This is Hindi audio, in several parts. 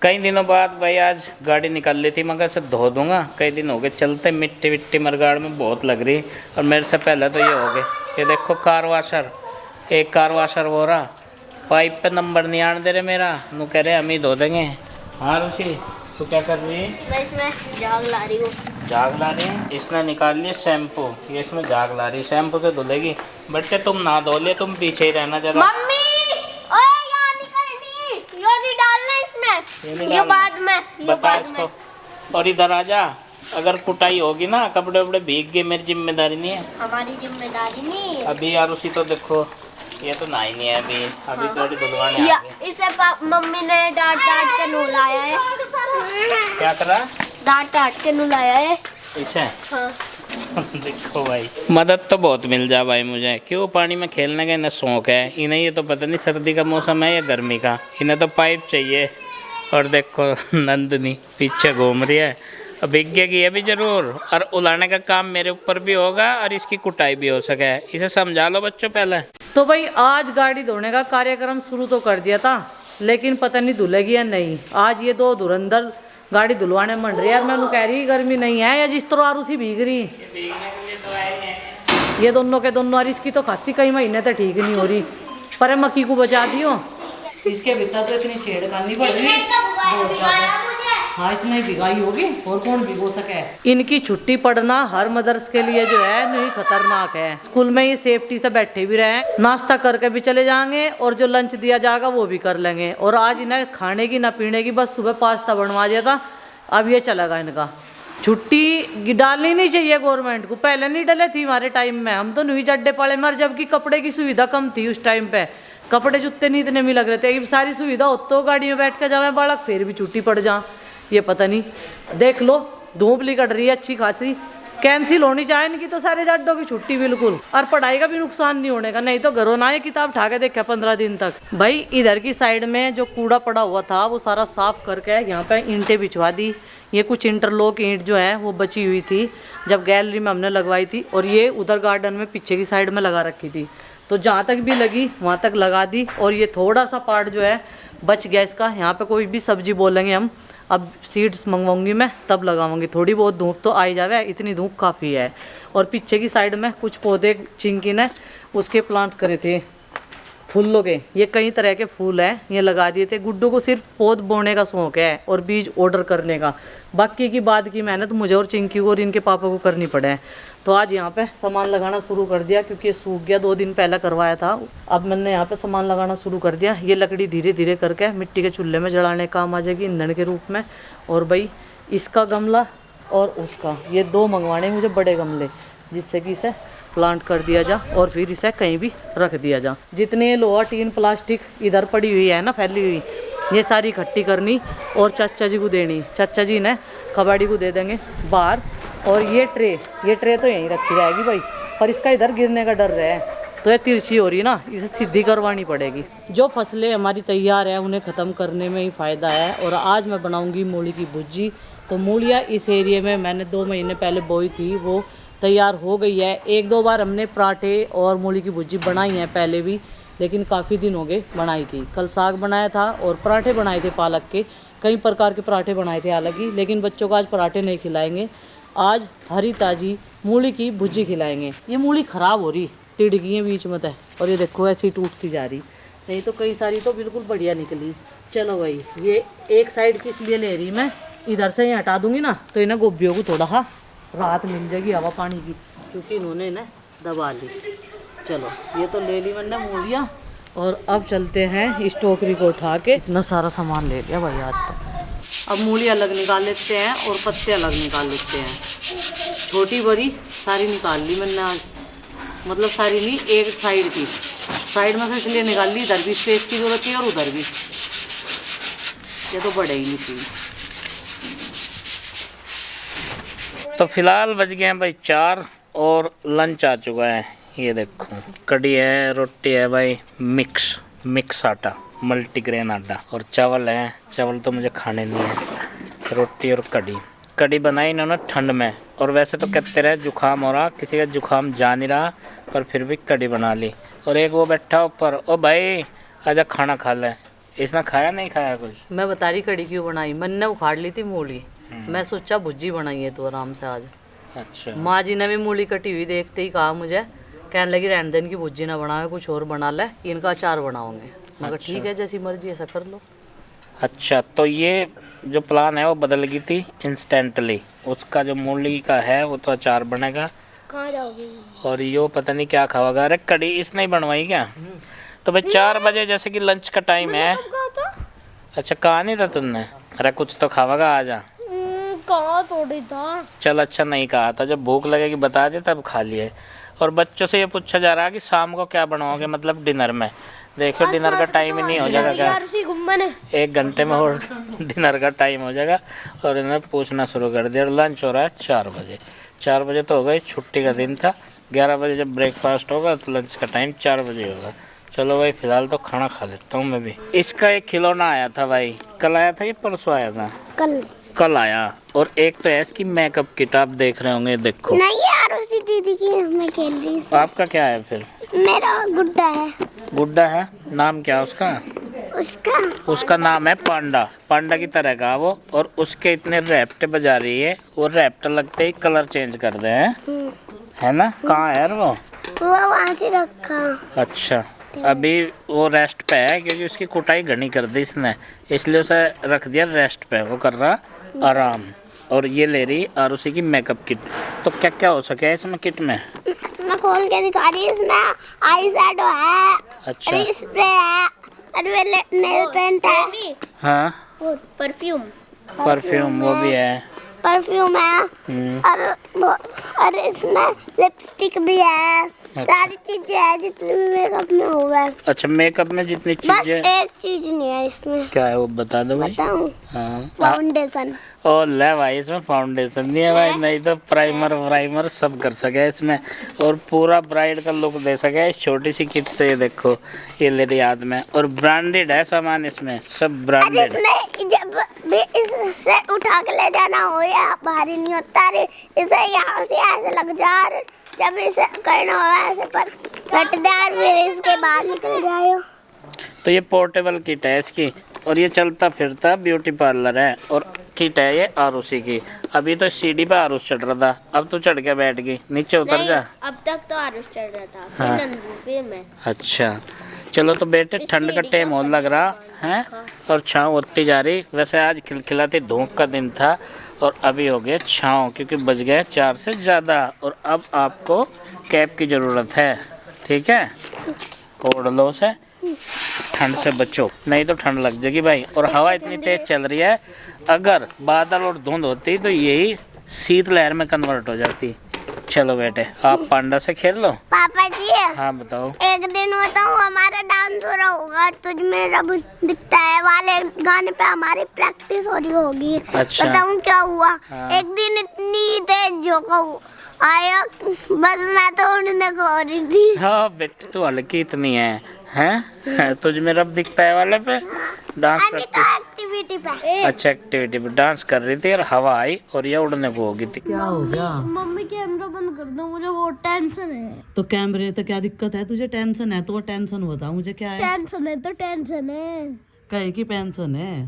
कई दिनों बाद भाई आज गाड़ी निकाल ली थी, मगर से धो दूंगा। कई दिन हो गए चलते, मिट्टी विट्टी मरगाड़ में बहुत लग रही। और मेरे से पहले तो ये हो गए। ये देखो कार वाशर, एक कार वाशर हो रहा, पाइप पे नंबर नहीं आने दे रहे मेरा। नु कह रहे हम ही धो देंगे। हाँ रुचि, तू क्या कर रही है? मैं इसमें झाग ला रही हूँ। झाग ला रही है? इसने निकाल लिया शैम्पू, ये इसमें झाग ला रही। शैम्पू से धुलेगी। बच्चे तुम ना धो ले, तुम पीछे ही रहना जरा। मम्मी ओए यहाँ नहीं करनी, यो नहीं डालना इसमें, ये बाद में, ये बता बाद इसको। में। और इधर आ जा, अगर कुटाई होगी ना, कपड़े वपड़े भीग गए, मेरी जिम्मेदारी नहीं है। हमारी जिम्मेदारी नहीं है। अभी यार उसी तो देखो, ये तो ना ही नहीं है अभी गाड़ी धुलवाने आ गई। इसे मम्मी ने डांट डांट के नहलाया है। क्या करा? डांट डांट के नहलाया है। पीछे हाँ। देखो भाई, मदद तो बहुत मिल जा भाई मुझे। क्यों, पानी में खेलने का इन्हें शौक है। इन्हें ये तो पता नहीं सर्दी का मौसम है या गर्मी का, इन्हें तो पाइप चाहिए। और देखो नंदनी पीछे घूम रही है। अब भीगेगी ये भी जरूर, और उलाने का काम मेरे ऊपर भी होगा और इसकी कुटाई भी हो सके। इसे समझा लो बच्चों पहले। तो भाई आज गाड़ी धोने का कार्यक्रम शुरू तो कर दिया था, लेकिन पता नहीं धुलेगी या नहीं। आज ये दो धुरंधर गाड़ी धुलवाने मन रही है। यार मैं कह रही गर्मी नहीं है या जिस तरह आरूसी भीग रही। ये दोनों के दोनों, और इसकी तो खासी कई महीने तक ठीक नहीं हो रही, पर मक्की को बचा दियो। इसके भीतर तो इतनी छेड़खानी पड़ रही है। हाँ इसने भिगाई होगी, और कौन भिगो सके। इनकी छुट्टी पड़ना हर मदर्स के लिए जो है नहीं खतरनाक है। स्कूल में ये सेफ्टी से बैठे भी रहे, नाश्ता करके भी चले जाएंगे, और जो लंच दिया जाएगा वो भी कर लेंगे। और आज इन्हें खाने की ना पीने की, बस सुबह पास्ता बनवा दिया था, अब ये चलेगा इनका। छुट्टी डालनी नहीं चाहिए गवर्नमेंट को, पहले नहीं डले थी हमारे टाइम में, हम तो नहीं जड्डे पाले मर, जबकि कपड़े की सुविधा कम थी उस टाइम पे। कपड़े जूते नहीं इतने भी लग रहे थे। सारी सुविधा हो तो गाड़ी में बैठ के जावे बालक, फिर भी छुट्टी पड़ जा। ये पता नहीं, देख लो धूप निकल रही है अच्छी खासी, कैंसिल होनी चाहिए इनकी तो सारे जड्डों की छुट्टी बिल्कुल। और पढ़ाई का भी नुकसान नहीं होने का, नहीं तो घरों ना ये किताब उठा के देखा 15 दिन तक। भाई इधर की साइड में जो कूड़ा पड़ा हुआ था वो सारा साफ करके यहाँ पे ईंटें बिछवा दी। ये कुछ इंटरलॉक ईंट जो है वो बची हुई थी जब गैलरी में हमने लगवाई थी, और ये उधर गार्डन में पीछे की साइड में लगा रखी थी, तो जहाँ तक भी लगी वहाँ तक लगा दी। और ये थोड़ा सा पार्ट जो है बच गया इसका, यहाँ पे कोई भी सब्जी बोलेंगे हम, अब सीड्स मंगवाऊंगी मैं तब लगाऊंगी। थोड़ी बहुत धूप तो आई जावे, इतनी धूप काफ़ी है। और पीछे की साइड में कुछ पौधे चिंकी ने उसके प्लांट करे थे फूलों के, ये कई तरह के फूल हैं, ये लगा दिए थे। गुड्डू को सिर्फ पौध बोने का शौक है और बीज ऑर्डर करने का, बाकी की बाद की मेहनत मुझे और चिंकी को और इनके पापा को करनी पड़े। तो आज यहाँ पे सामान लगाना शुरू कर दिया, क्योंकि ये सूख गया, 2 दिन पहले करवाया था। अब मैंने यहाँ पे सामान लगाना शुरू कर दिया। ये लकड़ी धीरे धीरे करके मिट्टी के चूल्हे में जलाने काम आ जाएगी ईंधन के रूप में। और भाई इसका गमला और उसका, ये 2 मंगवाने मुझे बड़े गमले, जिससे कि इसे प्लांट कर दिया जा और फिर इसे कहीं भी रख दिया जा। जितने लोहा टीन प्लास्टिक इधर पड़ी हुई है ना फैली हुई, ये सारी इकट्ठी करनी और चाचा जी को देनी। चाचा जी ने कबाड़ी को दे देंगे बाहर। और ये ट्रे तो यहीं रखी रहेगी भाई, पर इसका इधर गिरने का डर है, तो ये तिरछी हो रही ना, इसे सीधी करवानी पड़ेगी। जो फसलें हमारी तैयार है उन्हें ख़त्म करने में ही फ़ायदा है। और आज मैं बनाऊँगी मूली की भुज्जी। तो मूलियाँ इस एरिए में मैंने 2 महीने पहले बोई थी, वो तैयार हो गई है। 1-2 बार हमने पराठे और मूली की भुज्जी बनाई है पहले भी, लेकिन काफ़ी दिन हो गए बनाई थी। कल साग बनाया था और पराठे बनाए थे पालक के, कई प्रकार के पराठे बनाए थे हालांकि, लेकिन बच्चों को आज पराठे नहीं खिलाएंगे, आज हरी ताज़ी मूली की भुज्जी खिलाएंगे। ये मूली ख़राब हो रही, टिड़ गई है बीच में तय, और ये देखो ऐसी टूटती जा रही, नहीं तो कई सारी तो बिल्कुल बढ़िया निकली। चलो भाई, ये एक साइड की इसलिए ले रही मैं, इधर से ही हटा दूँगी ना तो इन्हें गोभियों को थोड़ा सा राहत मिल जाएगी हवा पानी की, क्योंकि इन्होंने इन्हें दबा ली। चलो ये तो ले ली मैंने मूलियाँ, और अब चलते हैं इस टोकरी को उठा के। इतना सारा सामान ले लिया भाई आज तो। अब मूली अलग निकाल लेते हैं और पत्ते अलग निकाल लेते हैं। छोटी बड़ी सारी निकाल ली मैंने आज, मतलब सारी नहीं, एक साइड की, साइड में से इसलिए निकाल ली, इधर भी स्पेस की जरूरत है और उधर भी, ये तो बड़े ही नहीं थी। तो फिलहाल बज गए हैं भाई 4 और लंच आ चुका है। ये देखो कड़ी है, रोटी है भाई, मिक्स आटा, मल्टीग्रेन आटा, और चावल है। चावल तो मुझे खाने नहीं है। रोटी और कड़ी बनाई इन्होंने ठंड में, और वैसे तो कहते रहे जुकाम हो रहा, किसी का जुकाम जा नहीं रहा, पर फिर भी कड़ी बना ली। और एक वो बैठा ऊपर, ओ भाई आजा खाना खा ले, इसने खाया नहीं खाया कुछ? मैं बता रही कड़ी क्यों बनाई, मैंने उखाड़ ली थी मूली, मैं सोचा भुजी बनाई है तो आराम से आज। अच्छा। माँ जी ने भी मूली कटी हुई देखते ही कहा मुझे, कहने लगी रहने दे, इनकी भुजी ना बनावे, कुछ और बना ले, इनका अचार बनाओगे। मैं कहा ठीक है, जैसी मर्जी ऐसा कर लो। अच्छा, तो ये जो प्लान है वो बदल गई थी इंस्टेंटली। उसका जो मूली का है वो तो अचार बनेगा, कहाँ जाओगी? और यो पता नहीं क्या खाओगा। अरे कड़ी इसने ही बनवाई क्या? तो भाई 4 बजे जैसे कि लंच का टाइम है। अच्छा, कहा नहीं था तुमने? अरे कुछ तो खाओगा, आ जा। कहाँ थोड़ी था। चल अच्छा नहीं कहा था, जब भूख लगेगी बता दे तब खा लिए। और बच्चों से ये पूछा जा रहा है कि शाम को क्या बनवाओगे, मतलब डिनर में। देखो डिनर का टाइम ही नहीं हो जाएगा क्या? 1 घंटे में और डिनर का टाइम हो जाएगा। और इन्हें पूछना शुरू कर दिया। लंच हो रहा है 4 बजे। 4 बजे तो हो गई, छुट्टी का दिन था। 11 बजे जब ब्रेकफास्ट होगा तो लंच का टाइम 4 बजे होगा। चलो भाई फिलहाल तो खाना खा लेता हूँ मैं भी। इसका एक खिलौना आया था भाई, कल आया था, ये परसों आया था? कल आया। और एक तो है इसकी मेकअप किट, आप देख रहे होंगे, देखो। नहीं यार, उसी दीदी की मैं खेल रही थी। आपका क्या है फिर? मेरा गुड्डा है। गुड्डा है? नाम क्या है उसका? उसका नाम है पांडा। पांडा की तरह का वो। और उसके इतने रैप्टे बजा रही है, वो रैप्टे लगते ही कलर चेंज कर दे हैं, है ना? कहाँ है यार वो वहाँ से रखा। अच्छा, अभी वो रेस्ट पे है क्योंकि उसकी कुटाई घनी कर दी इसने, इसलिए उसे रख दिया रेस्ट पे। वो कर रहा आराम। और ये ले रही और उसी की मेकअप किट। तो क्या क्या हो सके इसमें किट में? मैं खोल के दिखा रही हूँ। इसमें आई शैडो है, अच्छा, स्प्रे है, और नेल पेंट है। हाँ, परफ्यूम परफ्यूम वो भी है। परफ्यूम है। और इसमें लिपस्टिक भी है। सारी चीजें हैं जितनी भी मेकअप में हुआ है। अच्छा, मेकअप में जितनी बस चीजें। एक चीज नहीं है इसमें। क्या है वो बता दो भाई। बताऊं? हाँ, फाउंडेशन। ओ ले भाई, इसमें फाउंडेशन नहीं है भाई, नहीं तो प्राइमर सब कर सके इसमें। और पूरा ब्राइड का लुक दे सके इस छोटी सी किट से। ये देखो, ये ले रही हाथ में, और ब्रांडेड है सामान इसमें, सब ब्रांडेड। इसमें जब भी इसे उठा के ले जाना हो या भारी नहीं होता रे, इसे यहाँ से ऐसे लग जा रे, जब इसे करना हो ऐसे पर घटदार, फिर इसके बाद निकल जाए। तो ये पोर्टेबल किट है इसकी, और ये चलता फिरता ब्यूटी पार्लर है। और किट है ये आरुषि की। अभी तो सीढ़ी पे आरुष चढ़ रहा था, अब तो चढ़ के बैठ गई, नीचे उतर जा। अब तक तो आरुष चढ़ रहा था, हाँ। फिर नंदू, फिर मैं। अच्छा चलो, तो बेटे ठंड का टाइम होने लग रहा है और छाँव होती जा रही। वैसे आज खिलखिलाती धूप का दिन था और अभी हो गए छाँव, क्योंकि बज गए 4 से ज़्यादा। और अब आपको कैप की ज़रूरत है, ठीक है? ओढ़ लो से, ठंड से बचो, नहीं तो ठंड लग जाएगी भाई। और हवा इतनी तेज चल रही है, अगर बादल और धुंध होती तो यही शीतलहर में कन्वर्ट हो जाती। चलो बेटे, आप पांडा से खेल लो। पापा जी, हाँ बताओ। एक दिन बताऊँ, हमारा डांस हो रहा होगा, तुझ में रब दिखता है वाले गाने पे हमारी प्रैक्टिस हो रही होगी। अच्छा। बताऊँ क्या हुआ? हाँ। एक दिन इतनी तेज झोंका आया, बस मैं तो उड़ने को हो रही थी। हाँ बेटे, तू हल्की इतनी है तुझ में रब दिखता है वाले पे डांस अभी तो प्रैक्टिस। एक्टिविटी पे। अच्छा, एक्टिविटी पे डांस कर रही थी और हवा आई और ये उड़ने को हो गई थी। क्या हो गया? मम्मी कैमरा बंद कर दो, मुझे बहुत टेंशन है। तो कैमरे तो क्या दिक्कत है? तुझे टेंशन है तो वो टेंशन बता मुझे क्या है? टेंशन है तो टेंशन है। कहे की पेंशन है?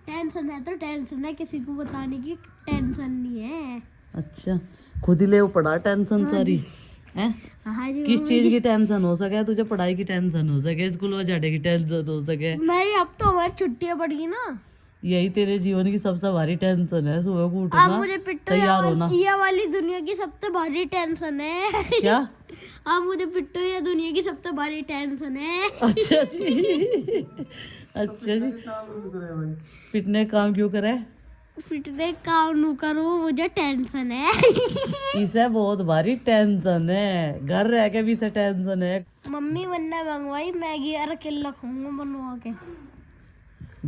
टेंशन है तो टेंशन है, किसी को बताने की टेंशन नहीं है। अच्छा, खुद ही ले पड़ा टेंशन सारी है? हाँ जी। किस चीज की टेंशन हो सके? तुझे पढ़ाई की टेंशन हो सके, स्कूल में जाने की टेंशन हो सके? नहीं, अब तो हमारी छुट्टियां पड़ी ना। यही तेरे जीवन की सबसे भारी टेंशन है। सुबह को अब उठना, मुझे पिट्टू तैयार होना। ये वाली दुनिया की सबसे भारी टेंशन है। क्या? अब मुझे पिट्टू ये दुनिया की सबसे भारी टेंशन है। अच्छा जी, अच्छा जी। पिटने काम क्यों करे? फिटने काम नू करो, मुझे टेंशन है। इसे बहुत भारी टेंशन है, घर रह के भी इसे टेंशन है। मम्मी वन्ना मंगवाई मैगी और अकेला खाऊंगा बनवा के।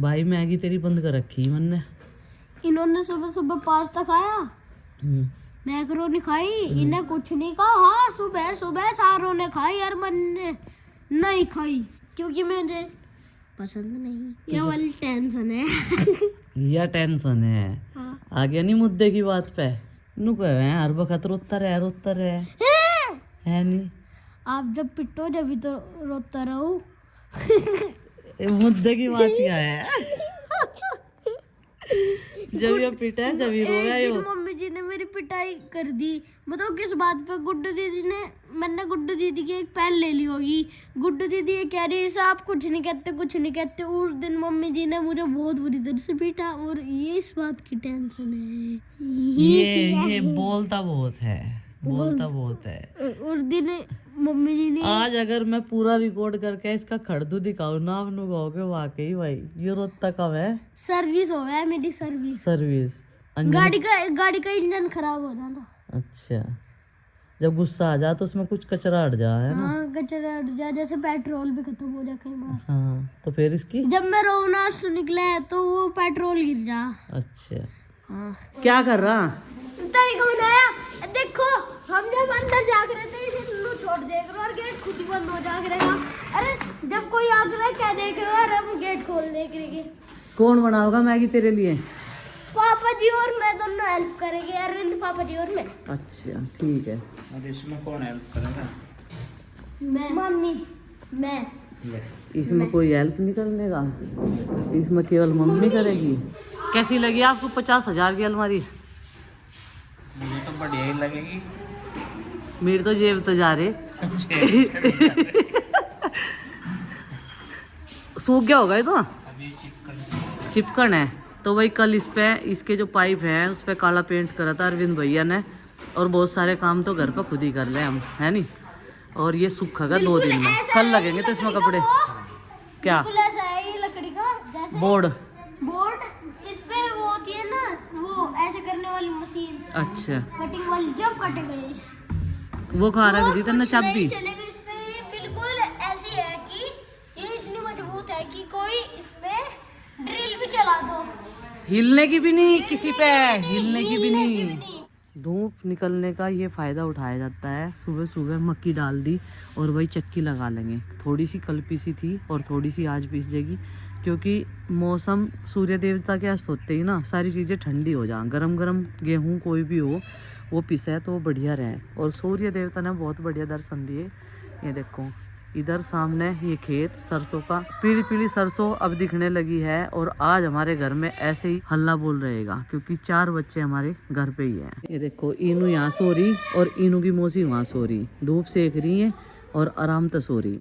भाई मैगी तेरी बंद कर रखी मैंने। इन्होंने सुबह सुबह पास्ता खाया, हम्म, मैकरोनी खाई, इन्हें कुछ नहीं कहा। हाँ, सुबह सुबह सारों ने खाई और मैंने नहीं खाई क्योंकि मुझे पसंद नहीं। ये वाली टेंशन है। यह टेंशन है। हाँ। आगे नहीं मुद्दे की बात पे नु कहे हर वक्त रोता रहे है नहीं। आप जब पिटो जब भी तो रोता रहो। मुद्दे की बात क्या है? जब ये पिटा है, जब ये रोया यो। मम्मी जी ने मेरी पिटाई कर दी, बताओ किस बात पे? गुड्डू दीदी ने, मैंने गुड्डू दीदी की एक पेन ले ली होगी। गुड्डू दीदी ये कह रही है आप कुछ नहीं कहते, कुछ नहीं कहते। उस दिन मम्मी जी ने मुझे बहुत बुरी तरह से पीटा, और ये इस बात की टेंशन है। ये बोलता बहुत है, बोलता बहुत है। उस दिन मम्मी जी ने, आज अगर मैं पूरा रिकॉर्ड करके इसका खड़दू दिखाऊं ना, आप लोग कहोगे वाकई भाई ये रोता कब है? सर्विस हो गया मेरी, सर्विस। गाड़ी का इंजन खराब हो जाना। अच्छा, जब गुस्सा आ जाए तो उसमें कुछ कचरा हट जाए, है ना? हाँ, कचरा हट जाए, जैसे पेट्रोल भी खत्म हो जाए कई बार। हाँ, तो फिर इसकी जब मैं रोना से निकला है तो वो पेट्रोल गिर जा। अच्छा, हाँ। क्या कर रहा? तरीका बनाया, देखो हम जब अंदर जाग रहे थे इसे लुल्लू छोड़ देख रहे और गेट खुद ही बंद हो जाग रहा। अरे जब कोई आग रहा है क्या देख रहे हो, और हम गेट खोल देख रहे। कौन बनाओगा मैगी तेरे लिए? पापा जी और मैं दोनों हेल्प करेंगे, अरविंद पापा जी और मैं। अच्छा ठीक है। और इसमें कौन हेल्प करेगा? मैं, मम्मी, मैं। इसमें कोई हेल्प नहीं करने का, इसमें केवल मम्मी करेगी। कैसी लगी आपको 50,000 की अलमारी? मुझे तो बढ़िया ही लगेगी। मेरी तो जेब तो जा रहे। सूख गया होगा ये तो, अभी चिपकन है तो वही। कल इस पे इसके जो पाइप है उस पे काला पेंट करा था अरविंद भैया ने, और बहुत सारे काम तो घर पर खुद ही कर ले हम, है नहीं? और ये सूखेगा 2 दिन में, कल लगेंगे तो इसमें कपड़े। क्या ऐसा है ये लकड़ी का, जैसे बोर्ड? इस पे वो होती है ना, वो ऐसे करने वाली मशीन, अच्छा, कटिंग वाली। जब कटेगा वो कहाँ रख दी तुमने चाबी? चलेगा इस पे। ये बिल्कुल ऐसी है कि ये इतनी मजबूत है कि कोई इस पे ड्रिल भी चला दो, हिलने की भी नहीं, किसी पे हिलने की भी नहीं। धूप निकलने का ये फ़ायदा उठाया जाता है। सुबह सुबह मक्की डाल दी और वही चक्की लगा लेंगे। थोड़ी सी कल पीसी थी और थोड़ी सी आज पीस जाएगी, क्योंकि मौसम सूर्य देवता के अस्त होते ही ना सारी चीज़ें ठंडी हो जाएं। गरम गरम गेहूँ कोई भी हो वो पिसे तो वो बढ़िया रहे। और सूर्य देवता ने बहुत बढ़िया दर्शन दिए। ये देखो इधर सामने ये खेत सरसों का, पीली पीली सरसों अब दिखने लगी है। और आज हमारे घर में ऐसे ही हल्ला बोल रहेगा, क्योंकि 4 बच्चे हमारे घर पे ही हैं। ये देखो इनू यहाँ सो रही और इनू की मौसी वहाँ सो रही, धूप सेक रही है और आराम से सो रही।